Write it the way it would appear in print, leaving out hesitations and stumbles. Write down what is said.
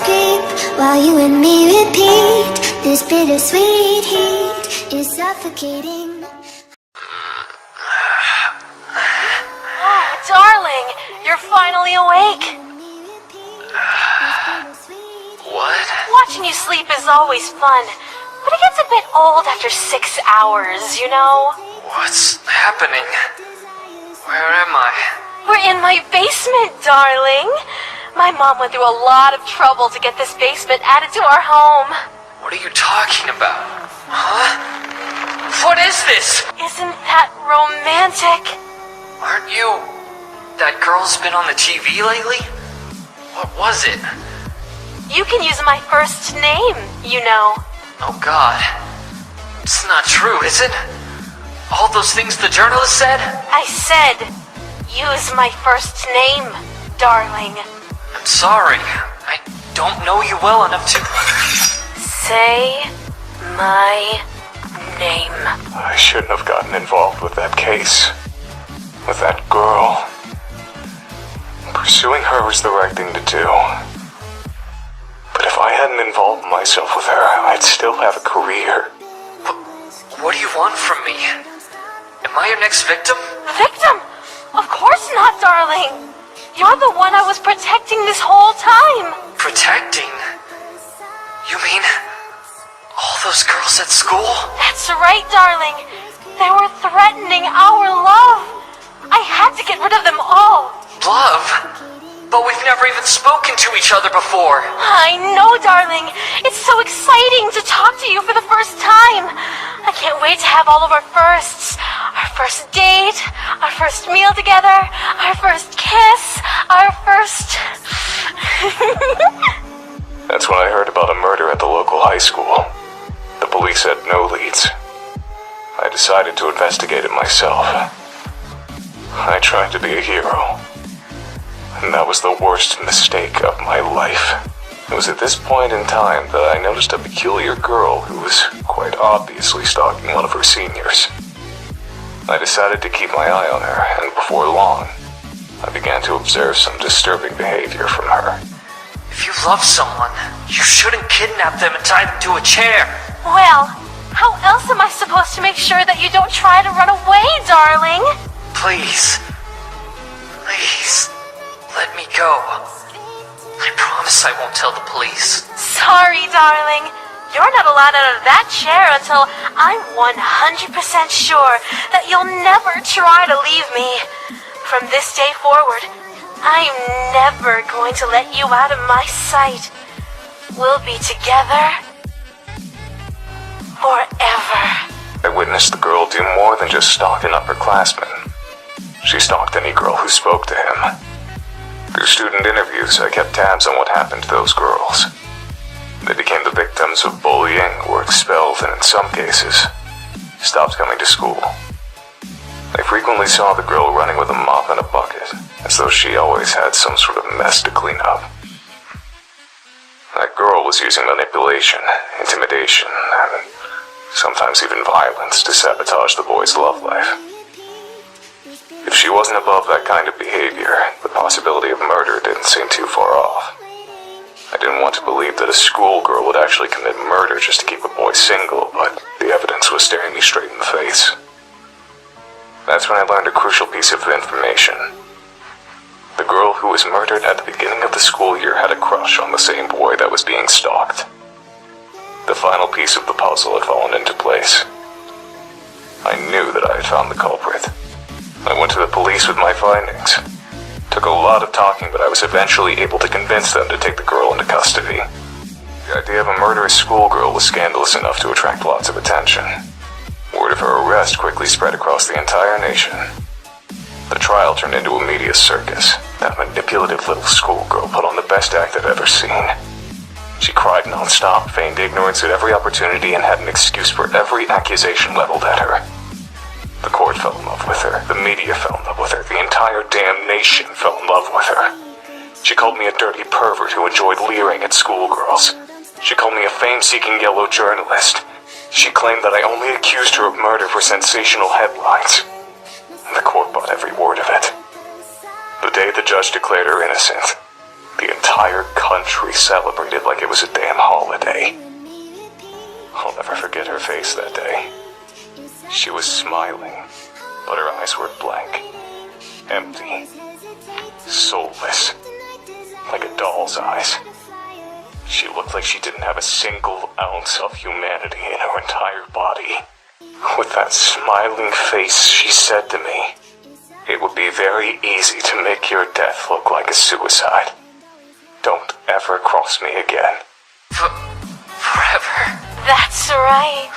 escape while you and me repeat. This bittersweet heat is suffocating. Oh, darling, you're finally awake. What? Watching you sleep is always fun, but it gets a bit old after 6 hours, you know? What's happening? Where am I? We're in my basement, darling. My mom went through a lot of trouble to get this basement added to our home. What are you talking about? Huh? What is this? Isn't that romantic? Aren't you... that girl's been on the TV lately? What was it? You can use my first name, you know. Oh God. It's not true, is it? All those things the journalist said? I said, use my first name, darling. I'm sorry. I don't know you well enough to... Say my name. I shouldn't have gotten involved with that case. With that girl. Pursuing her was the right thing to do. But if I hadn't involved myself with her, I'd still have a career. What do you want from me? Am I your next victim? Victim? Of course not, darling. You're the one I was protecting this whole time. Protecting? You mean... all those girls at school? That's right, darling. They were threatening our love. I had to get rid of them all. Love? But we've never even spoken to each other before. I know, darling. It's so exciting to talk to you for the first time. I can't wait to have all of our firsts. Our first date, our first meal together, our first kiss, our first... That's when I heard about a murder at the local high school. The police had no leads. I decided to investigate it myself. I tried to be a hero. And that was the worst mistake of my life. It was at this point in time that I noticed a peculiar girl who was quite obviously stalking one of her seniors. I decided to keep my eye on her, and before long, I began to observe some disturbing behavior from her. If you love someone, you shouldn't kidnap them and tie them to a chair. Well, how else am I supposed to make sure that you don't try to run away, darling? Please. Please. Let me go. I promise I won't tell the police. Sorry, darling. You're not allowed out of that chair until I'm 100% sure that you'll never try to leave me. From this day forward, I'm never going to let you out of my sight. We'll be together forever. I witnessed the girl do more than just stalk an upperclassman. She stalked any girl who spoke to him. Through student interviews, I kept tabs on what happened to those girls. They became the victims of bullying, were expelled, and in some cases, stopped coming to school. I frequently saw the girl running with a mop and a bucket, as though she always had some sort of mess to clean up. That girl was using manipulation, intimidation, and sometimes even violence to sabotage the boy's love life. If she wasn't above that kind of behavior, the possibility of murder didn't seem too far off. I didn't want to believe that a schoolgirl would actually commit murder just to keep a boy single, but the evidence was staring me straight in the face. That's when I learned a crucial piece of information. The girl who was murdered at the beginning of the school year had a crush on the same boy that was being stalked. The final piece of the puzzle had fallen into place. I knew that I had found the culprit. I went to the police with my findings. Took a lot of talking, but I was eventually able to convince them to take the girl into custody. The idea of a murderous schoolgirl was scandalous enough to attract lots of attention. Word of her arrest quickly spread across the entire nation. The trial turned into a media circus. That manipulative little schoolgirl put on the best act I've ever seen. She cried non-stop, feigned ignorance at every opportunity, and had an excuse for every accusation leveled at her. The court fell in love with her, the media fell in love with her, the entire damn nation fell in love with her. She called me a dirty pervert who enjoyed leering at schoolgirls. She called me a fame-seeking yellow journalist. She claimed that I only accused her of murder for sensational headlines. And the court bought every word of it. The day the judge declared her innocent, The entire country celebrated like it was a damn holiday. I'll never forget her face that day. She was smiling, but her eyes were blank, empty, soulless, like a doll's eyes. She looked like she didn't have a single ounce of humanity in her entire body. With that smiling face, she said to me, "It would be very easy to make your death look like a suicide. Don't ever cross me again." Forever? That's right.